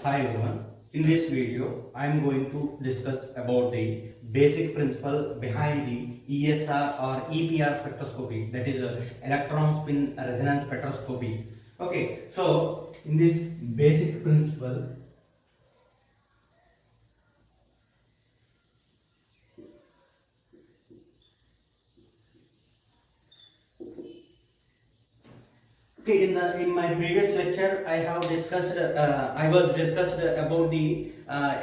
Hi everyone. In this video, I am going to discuss about the basic principle behind the ESR or EPR spectroscopy, that is electron spin resonance spectroscopy. Okay, so in this basic principle, okay, in my previous lecture, I was discussed about the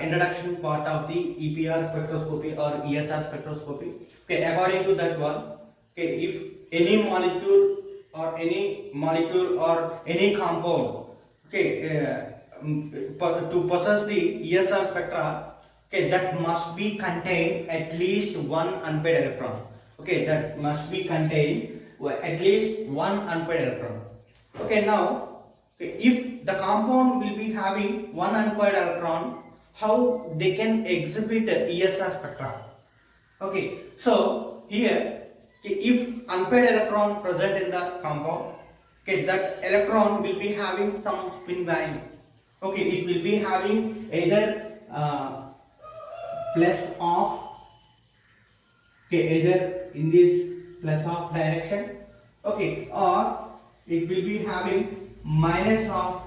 introduction part of the EPR spectroscopy or ESR spectroscopy. Okay, according to that one, okay, if any molecule or any compound, okay, to possess the ESR spectra, okay, that must be contain at least one unpaired electron. Okay, that must be contain at least one unpaired electron. Okay, now if the compound will be having one unpaired electron, how they can exhibit ESR spectra? Okay, so here, okay, if unpaired electron present in the compound, okay, that electron will be having some spin value. Okay, it will be having either plus of, okay, either in this plus of direction, okay, or it will be having minus of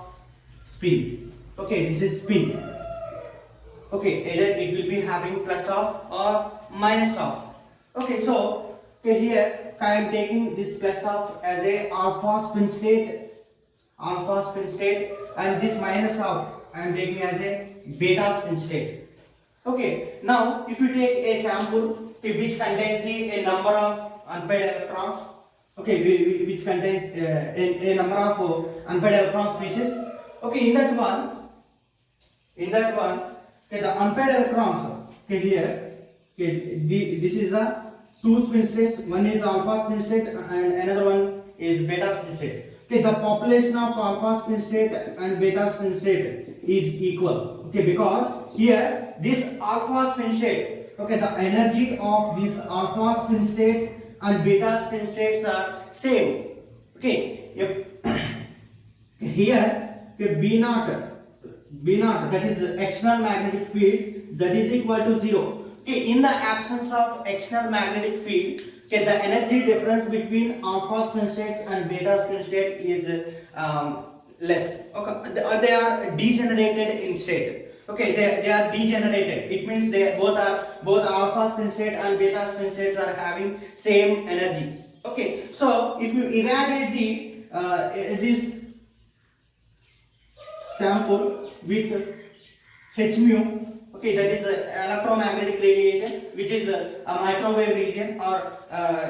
spin. Okay, this is spin. Okay, either it will be having plus of or minus of. Okay, so okay, here I am taking this plus of as a alpha spin state, and this minus of I am taking as a beta spin state. Okay, now if you take a sample, okay, which contains a number of unpaired electrons, okay, which contains a number of unpaired electron species. Okay, in that one, okay, the unpaired electrons, okay, here, okay, this is the two spin states. One is alpha spin state and another one is beta spin state. Okay, the population of alpha spin state and beta spin state is equal. Okay, because here this alpha spin state, okay, the energy of this alpha spin state and beta spin states are same. Okay, if here, okay, B naught, that is external magnetic field, that is equal to 0. Okay, in the absence of external magnetic field, okay, the energy difference between alpha spin states and beta spin state is less. Okay, they are degenerated in state. Okay, they are degenerated. It means both alpha spin state and beta spin states are having same energy. Okay, so if you irradiate this sample with H mu, okay, that is electromagnetic radiation, which is a microwave region or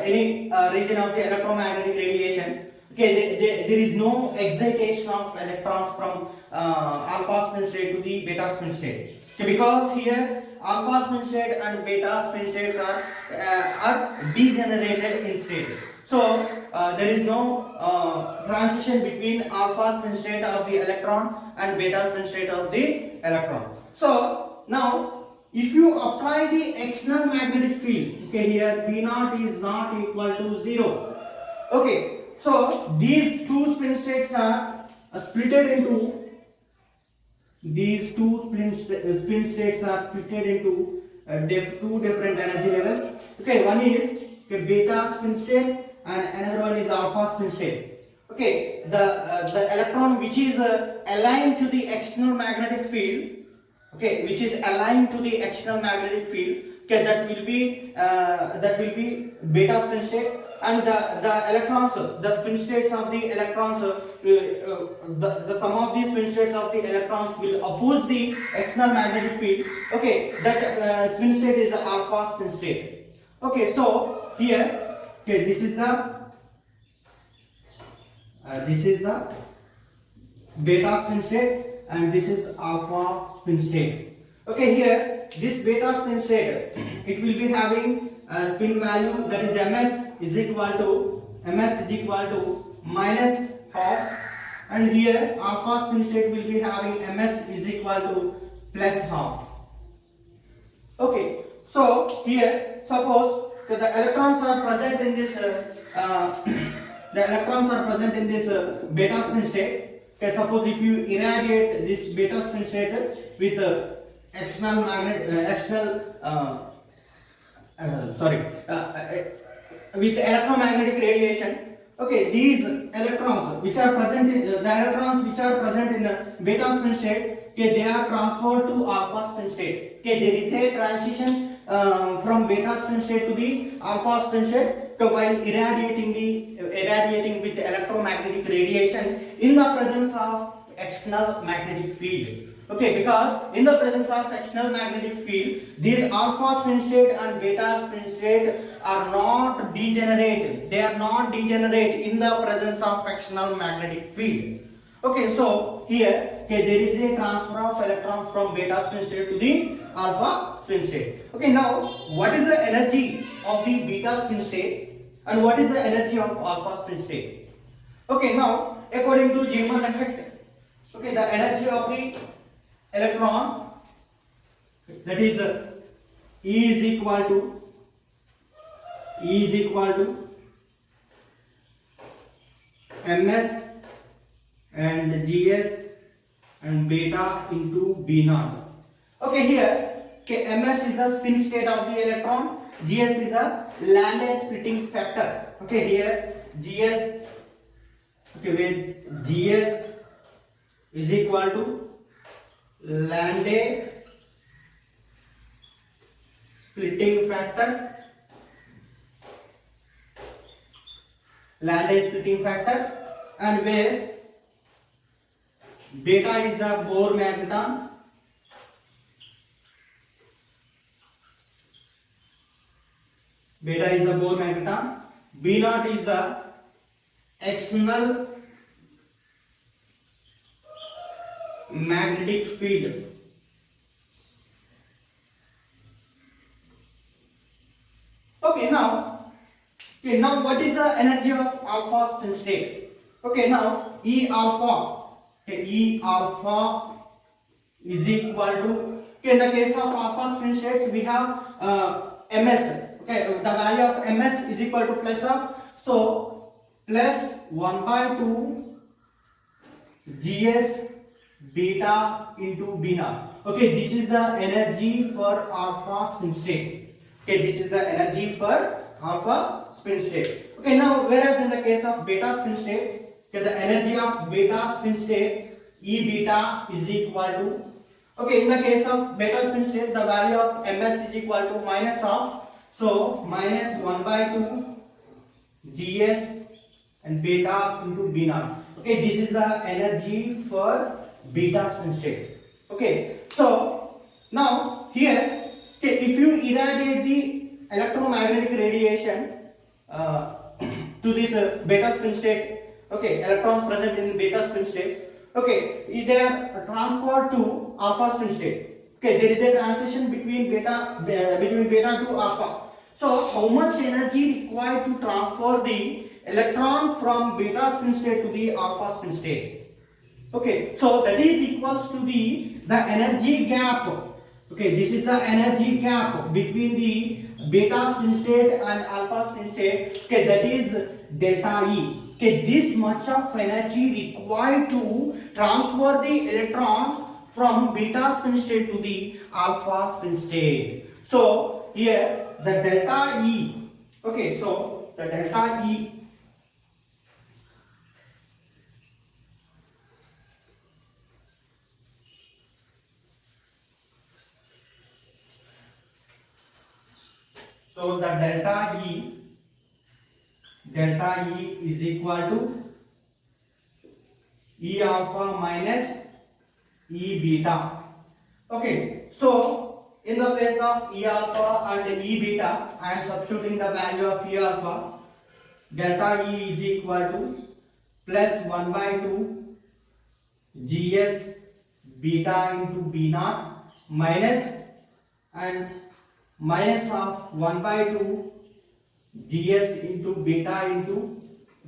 any region of the electromagnetic radiation. Okay, there is no excitation of electrons from alpha spin state to the beta spin state. Okay, because here alpha spin state and beta spin states are degenerated in state. So there is no transition between alpha spin state of the electron and beta spin state of the electron. So now if you apply the external magnetic field, okay, here B naught is not equal to 0. Okay, so these two spin states are splitted into spin states are splitted into two different energy levels. Okay, one is beta spin state and another one is alpha spin state. Okay, the electron which is aligned to the external magnetic field, okay, which is aligned to the external magnetic field, okay, that will be beta spin state, and the electrons, the spin states of the electrons, the sum of these spin states of the electrons will oppose the external magnetic field. Okay, that spin state is the alpha spin state. Okay, so here, okay, this is the beta spin state and this is alpha spin state. Okay, here this beta spin state, it will be having a spin value, that is ms is equal to minus half, and here alpha spin state will be having ms is equal to plus half. Okay, so here suppose that the electrons are present in this beta spin state. Okay, suppose if you irradiate this beta spin state with external magnet, sorry, with electromagnetic radiation. Okay, these electrons which are present in the electrons which are present in the beta spin state, okay, they are transferred to alpha spin state. Okay, there is a transition from beta spin state to the alpha spin state. So while irradiating with electromagnetic radiation in the presence of external magnetic field. Okay, because in the presence of external magnetic field, these alpha spin state and beta spin state are not degenerate. They are not degenerate in the presence of external magnetic field. Okay, so here, okay, there is a transfer of electrons from beta spin state to the alpha spin state. Okay, now what is the energy of the beta spin state and what is the energy of alpha spin state? Okay, now according to Zeeman effect, okay, the energy of the electron, that is E is equal to ms and gs and beta into b naught. Okay, here, okay, ms is the spin state of the electron, gs is the Landau splitting factor. Okay, here gs, okay, where gs is equal to Landau splitting factor, and where beta is the Bohr magneton, B naught is the external magnetic field. Okay, now what is the energy of alpha spin state? Okay, now E alpha, okay, E alpha is equal to, okay, in the case of alpha spin states we have ms. Okay, the value of ms is equal to plus of, so plus 1 by 2 gs beta into b naught. Okay, this is the energy for alpha spin state. Okay, this is the energy for alpha spin state. Okay, now whereas in the case of beta spin state, okay, the energy of beta spin state E beta is equal to, okay, in the case of beta spin state the value of ms is equal to minus of, so minus 1 by 2 gs and beta into b naught. Okay, this is the energy for beta spin state. Okay, so now here, okay, if you irradiate the electromagnetic radiation to this beta spin state, okay, electrons present in beta spin state, okay, they are transferred to alpha spin state. Okay, there is a transition between beta to alpha. So how much energy required to transfer the electron from beta spin state to the alpha spin state? Okay, so that is equals to the energy gap. Okay, this is the energy gap between the beta spin state and alpha spin state. Okay, that is delta E. Okay, this much of energy required to transfer the electrons from beta spin state to the alpha spin state. So here the delta E. Okay, so the delta E so the delta E is equal to E alpha minus E beta. Okay, so in the place of E alpha and E beta, I am substituting the value of E alpha. Delta E is equal to plus 1 by 2 gs beta into b naught minus and minus of 1 by 2 gs into beta into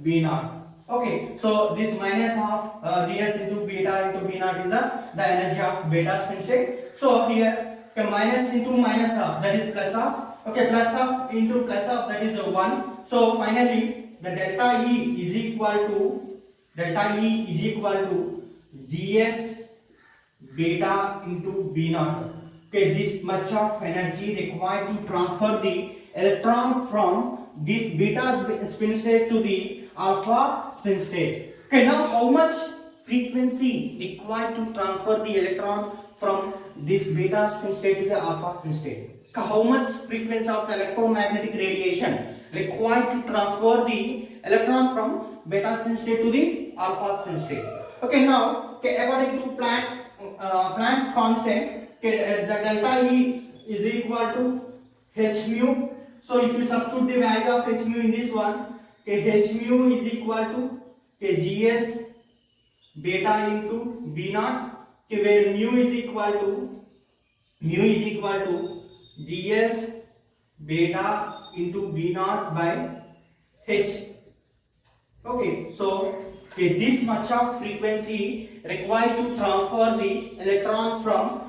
b naught. Okay, so this minus of gs into beta into b naught is the energy of beta spin state. So here, okay, minus into minus of, that is plus of, okay, plus of into plus of, that is 1. So finally the delta E is equal to Gs beta into B naught. Okay, this much of energy required to transfer the electron from this beta spin state to the alpha spin state. Okay, now how much frequency required to transfer the electron from this beta spin state to the alpha spin state? How much frequency of electromagnetic radiation required to transfer the electron from beta spin state to the alpha spin state? Okay, now according to Planck constant, the delta E is equal to h mu. So if you substitute the value of h mu in this one, h mu is equal to Gs beta into B naught, where mu is equal to Gs beta into B naught by h. Okay, so this much of frequency required to transfer the electron from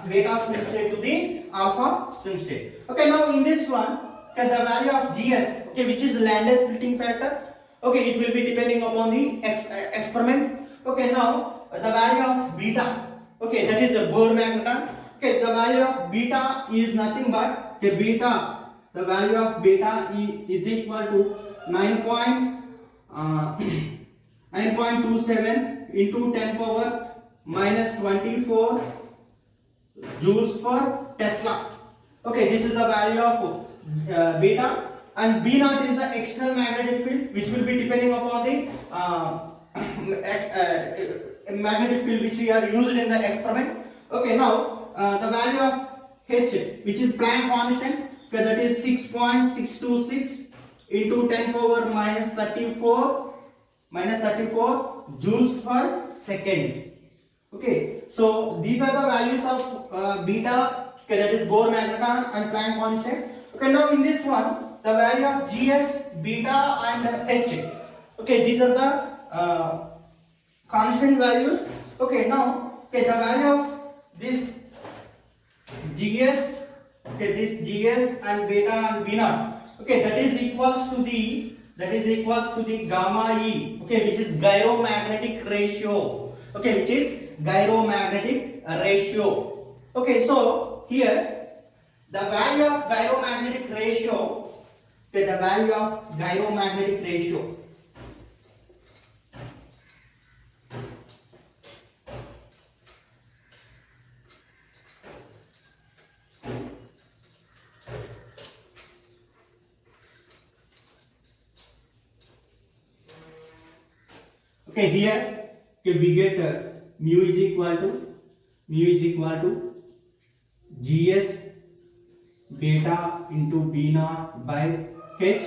beta spin state to the alpha spin state. Okay, now in this one, the value of Gs, which is Landau splitting factor, it will be depending upon the experiment. Okay, now the value of beta, that is a Bohr magneton. Okay, the value of beta is nothing but the value of beta is equal to 9.27 into 10 power minus 24 joules per Tesla. Okay, this is the value of beta, and B naught is the external magnetic field, which will be depending upon the magnetic field which we are used in the experiment. Okay, now the value of H, which is Planck constant, that is 6.626 into 10 power minus 34 joules per second. Okay, so these are the values of beta, that is Bohr magneton and Planck constant. Okay, now in this one, the value of Gs, beta and H. Okay, these are the constant values. Okay, now the value of this Gs, this Gs and beta and B naught. Okay, that is equals to the gamma E. Okay, which is gyromagnetic ratio. Okay, which is gyromagnetic ratio. Okay, so here the value of gyromagnetic ratio, the value of gyromagnetic ratio. Okay, here we get mu is equal to Gs beta into B naught by H.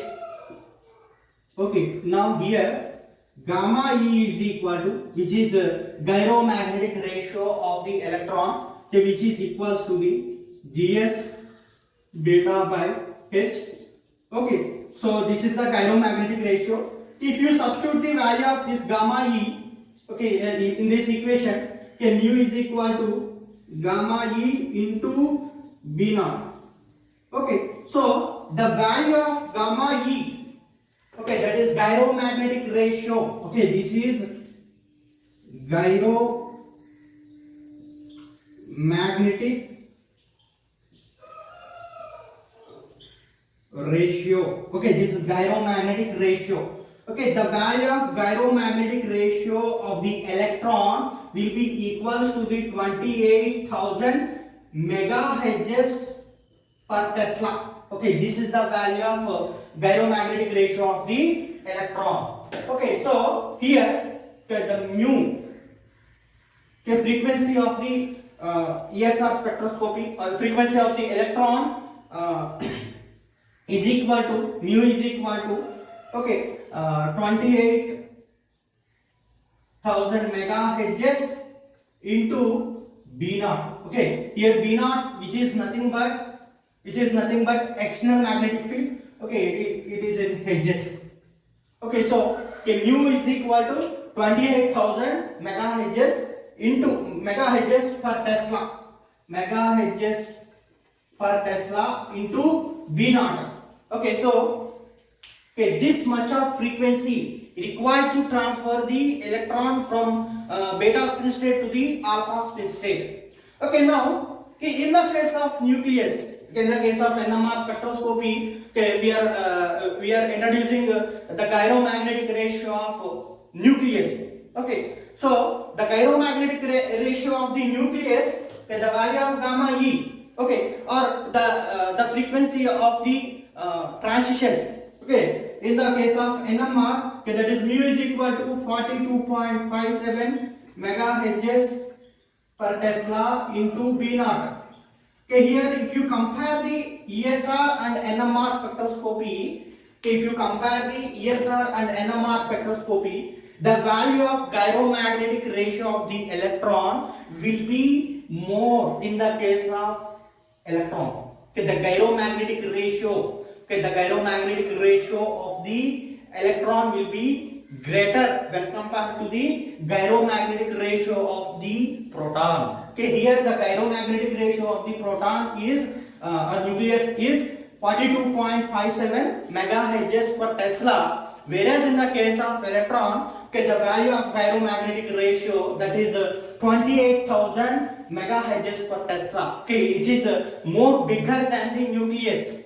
Okay, now here gamma E is equal to, which is gyromagnetic ratio of the electron, which is equals to the Gs beta by H. Okay, so this is the gyromagnetic ratio. If you substitute the value of this gamma E, in this equation, mu is equal to gamma E into B naught. Okay, so the value of gamma E, that is gyromagnetic ratio. Okay, this is gyromagnetic ratio. Okay, this is gyromagnetic ratio. Okay, the value of gyromagnetic ratio of the electron will be equals to the 28,000 megahertz per Tesla. Okay, this is the value of gyromagnetic ratio of the electron. Okay, so here the mu, frequency of the ESR spectroscopy, or frequency of the electron is equal to, mu is equal to 28,000 megahertz into B naught. Okay, here B naught, which is nothing but external magnetic field. Okay, it is in hertz. Okay, so mu is equal to 28,000 megahertz into megahertz per Tesla into B naught. Okay, so this much of frequency required to transfer the electron from beta spin state to the alpha spin state. Okay, now okay, in the case of nucleus, in the case of NMR spectroscopy, okay, we are introducing the gyromagnetic ratio of nucleus. Okay, so the gyromagnetic ratio of the nucleus, okay, the value of gamma E, okay, or the frequency of the transition. Okay, in the case of NMR, okay, that is mu is equal to 42.57 megahertz per Tesla into B naught. Okay, here if you compare the ESR and NMR spectroscopy, if you compare the ESR and NMR spectroscopy, the value of gyromagnetic ratio of the electron will be more in the case of electron. Okay, the gyromagnetic ratio, okay, the gyromagnetic ratio of the electron will be greater when compared to the gyromagnetic ratio of the proton. Okay, here the gyromagnetic ratio of the proton is nucleus is 42.57 megahertz per Tesla, whereas in the case of electron, okay, the value of gyromagnetic ratio, that is 28,000 megahertz per Tesla. Okay, it is more bigger than the nucleus.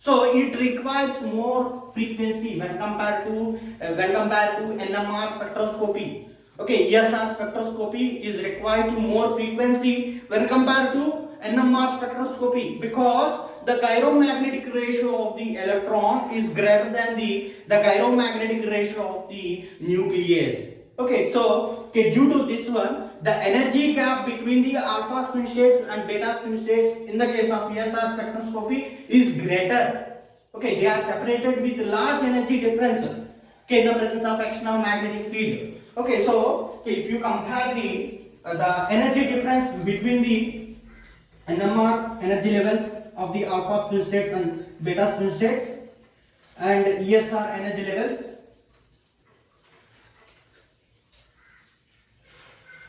So it requires more frequency when compared to NMR spectroscopy. Okay, ESR spectroscopy is required to more frequency when compared to NMR spectroscopy, because the gyromagnetic ratio of the electron is greater than the gyromagnetic ratio of the nucleus. Okay, so okay, due to this one, the energy gap between the alpha spin states and beta spin states in the case of ESR spectroscopy is greater. Okay, they are separated with large energy difference, okay, in the presence of external magnetic field. Okay, so okay, if you compare the energy difference between the NMR energy levels of the alpha spin states and beta spin states and ESR energy levels.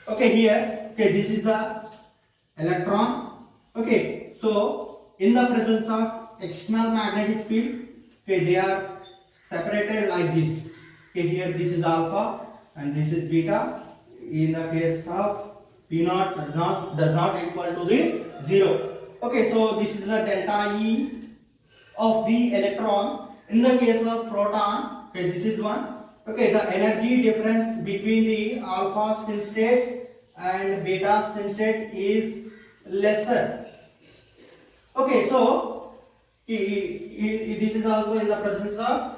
Okay, here, okay, this is the electron. Okay, so in the presence of external magnetic field, okay, they are separated like this. Okay, here this is alpha and this is beta. In the case of P naught does not equal to the 0. Okay, so this is the delta E of the electron. In the case of proton, okay, this is one. Okay, the energy difference between the alpha spin states and beta spin state is lesser. Okay, so this is also in the presence of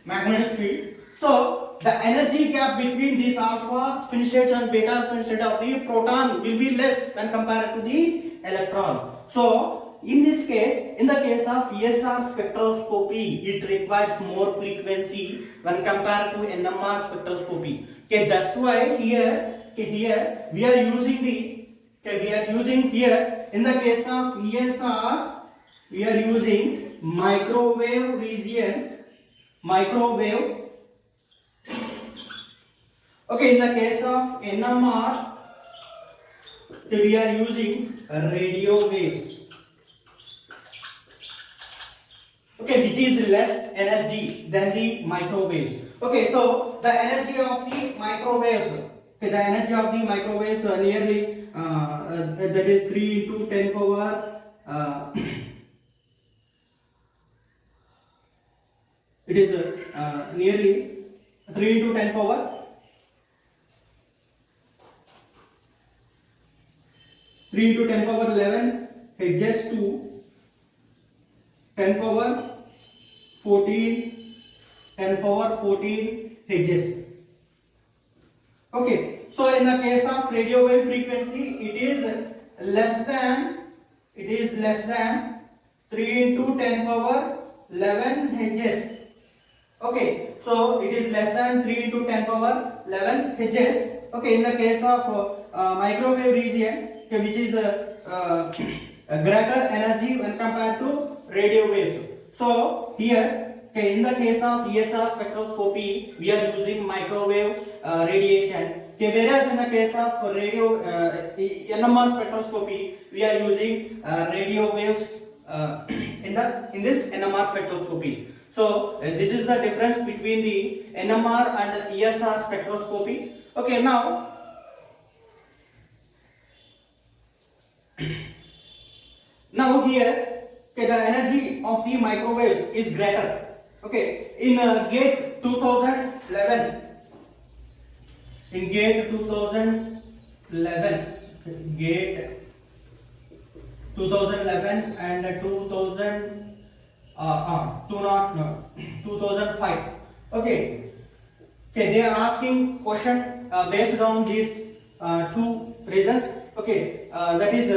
magnetic field. So the energy gap between these alpha spin states and beta spin state of the proton will be less when compared to the electron. So in this case, in the case of ESR spectroscopy, it requires more frequency when compared to NMR spectroscopy. Okay, that's why here, okay, here we are using the, okay, we are using here in the case of ESR, we are using microwave region, microwave. Okay, in the case of NMR, we are using radio waves. Okay, which is less energy than the microwave. Okay, so the energy of the microwaves, okay, the energy of the microwaves nearly that is 3 into 10 power it is nearly 3 into 10 power 3 into 10 power 11 hertz to 10 power 14 10 power 14 hertz. Okay, so in the case of radio wave frequency, it is less than 3 into 10 power 11 hertz. Okay, so it is less than 3 into 10 power 11 hertz. Okay, in the case of microwave region, okay, which is a greater energy when compared to radio wave. So here, okay, in the case of ESR spectroscopy, we are using microwave radiation. Okay, whereas in the case of radio NMR spectroscopy, we are using radio waves in this NMR spectroscopy. So this is the difference between the NMR and the ESR spectroscopy. Okay, now here, okay, the energy of the microwaves is greater. Okay, in GATE 2011, in GATE 2011, GATE 2011 and 2005. Okay, they are asking question based on these two reasons. Okay, that is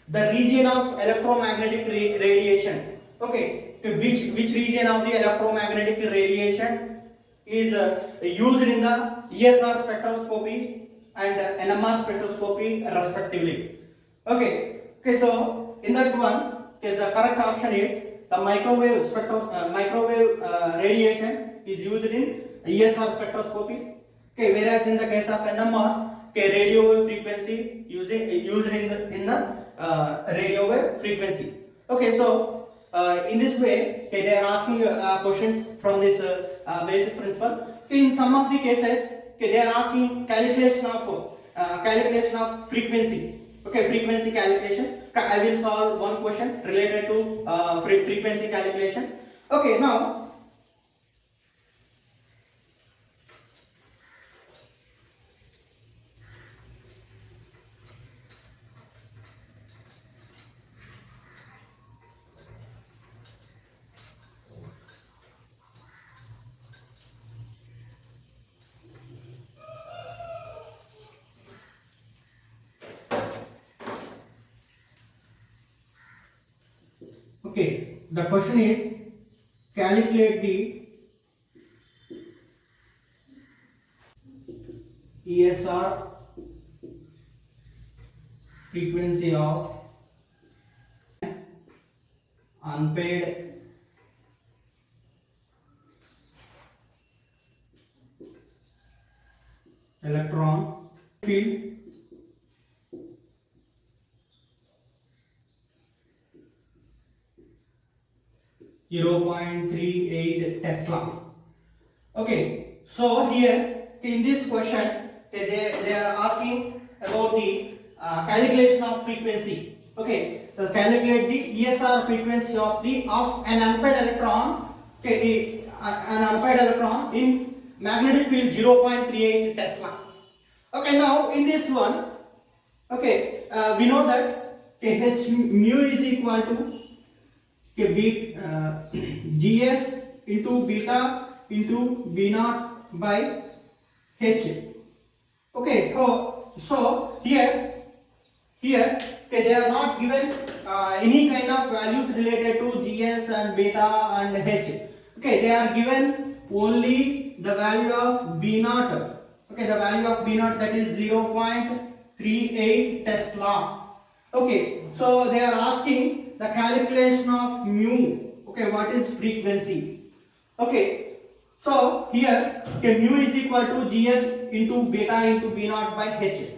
the region of electromagnetic radiation. Okay, which region of the electromagnetic radiation is used in the ESR spectroscopy and NMR spectroscopy respectively. Okay, so in that one, okay, the correct option is the microwave radiation is used in ESR spectroscopy. Okay, whereas in the case of NMR, okay, radio wave frequency used in the radio wave frequency. Okay, so in this way, okay, they are asking questions from this basic principle. In some of the cases, okay, they are asking calculation of frequency. Okay, frequency calculation. I will solve one question related to frequency calculation. Okay, now. Okay, the question is calculate the ESR frequency of unpaired electron field 0.38 Tesla. Okay, so here in this question they are asking about the calculation of frequency. Okay, so calculate the ESR frequency of an unpaired electron. Okay, an unpaired electron in magnetic field 0.38 Tesla. Okay, now in this one, okay, we know that H mu is equal to Gs into beta into B naught by H. Okay, so here okay, they are not given any kind of values related to Gs and beta and H. Okay, they are given only the value of B naught. Okay, the value of B naught, that is 0.38 Tesla. Okay, so they are asking the calculation of mu. Okay, what is frequency? Okay, so here mu is equal to Gs into beta into B naught by H.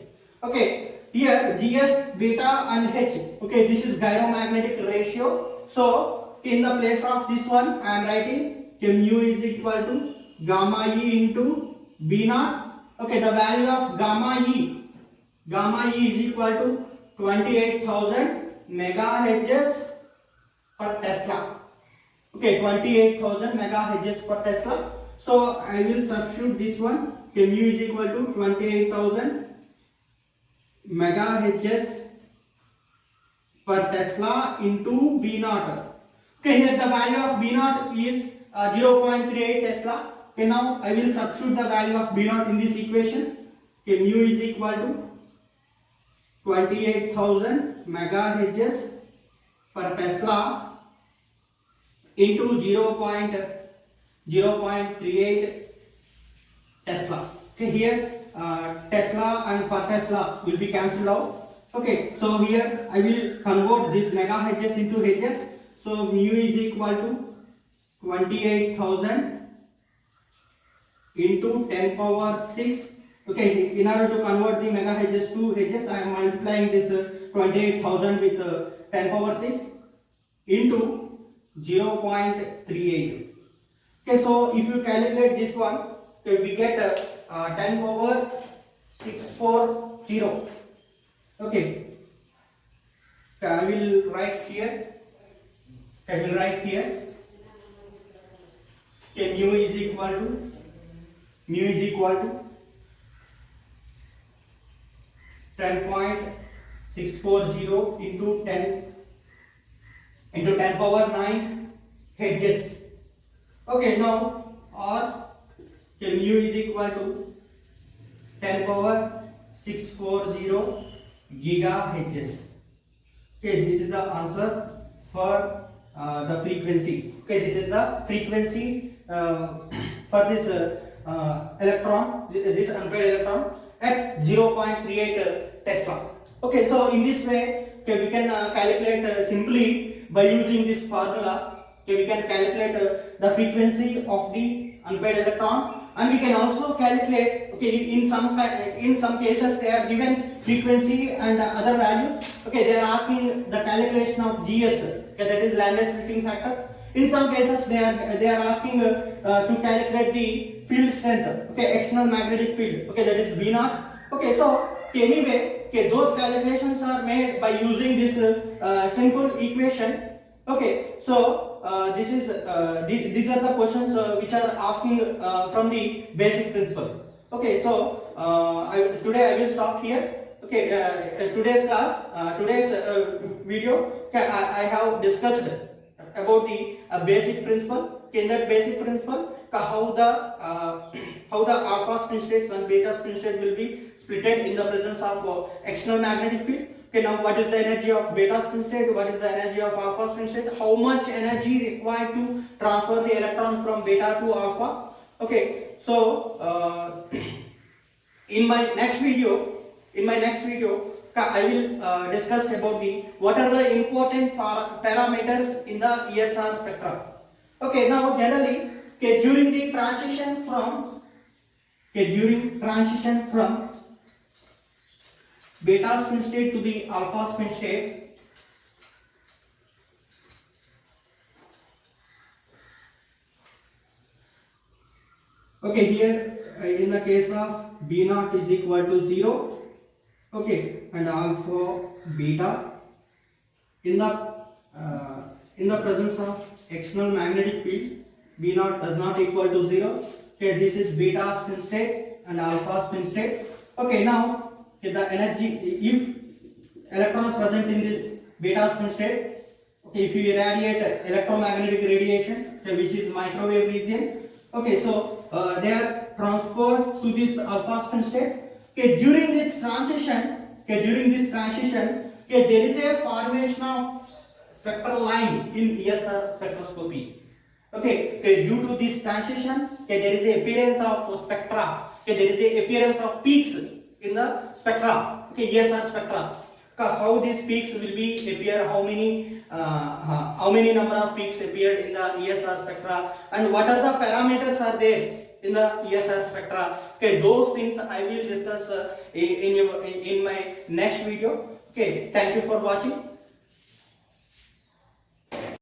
Okay, here Gs, beta and H. Okay, this is gyromagnetic ratio. So in the place of this one, I am writing mu is equal to gamma E into B naught. Okay, the value of gamma E is equal to 28,000 megahertz per Tesla. Okay, 28,000 megahertz per Tesla. So I will substitute this one. Okay, mu is equal to 28,000 megahertz per Tesla into B naught. Okay, here the value of B naught is 0.38 Tesla. Okay, now I will substitute the value of B naught in this equation. Okay, mu is equal to 28,000 megahertz per Tesla into 0.38 Tesla. Okay, here Tesla and per Tesla will be cancelled out. Okay, so here I will convert this megahertz into hertz. So mu is equal to 28,000 into 10 power 6. Okay, in order to convert the megahertz to hertz, I am multiplying this 28,000 with 10 power 6 into 0.38. Okay, so if you calculate this one, okay, we get 10 power 640. Okay, I will write here. I will write here. Okay, mu is equal to 10.640 into 10 power 9 hertz. Okay, now or mu is equal to 10 power 640 gigahertz. Okay, this is the answer for the frequency. Okay, this is the frequency for this electron, this unpaired electron at 0.38 Tesla. Okay, so in this way, okay, we can calculate simply by using this formula. Okay, we can calculate the frequency of the unpaired electron, and we can also calculate. Okay, in some cases they are given frequency and other values. Okay, they are asking the calculation of GS. Okay, that is Landau splitting factor. In some cases they are asking to calculate the field strength. Okay, external magnetic field. Okay, that is V naught. Okay, so anyway, okay, those calculations are made by using this simple equation. Okay, so these are the questions which are asking from the basic principle. Okay, so today I will stop here. Okay, today's class, today's video, okay, I have discussed about the basic principle. Okay, in that basic principle, how the alpha spin states and beta spin state will be splitted in the presence of external magnetic field. Okay, now what is the energy of beta spin state? What is the energy of alpha spin state? How much energy required to transfer the electron from beta to alpha? Okay, so in my next video, I will discuss about what are the important parameters in the ESR spectra. Okay, now generally, okay, during transition from beta spin state to the alpha spin state, okay, here in the case of B naught is equal to 0, okay, and alpha beta in the presence of external magnetic field, B naught does not equal to 0. Okay, this is beta spin state and alpha spin state. Okay, now okay, the energy, if electrons present in this beta spin state, okay, if you irradiate electromagnetic radiation, okay, which is microwave region, okay, so they are transferred to this alpha spin state. Okay, during this transition, okay, there is a formation of spectral line in ESR spectroscopy. Okay, due to this transition, okay, there is a appearance of spectra. Okay, there is a appearance of peaks in the spectra. Okay, ESR spectra. How these peaks will be appear? How many number of peaks appeared in the ESR spectra? And what are the parameters are there in the ESR spectra? Okay, those things I will discuss in my next video. Okay, thank you for watching.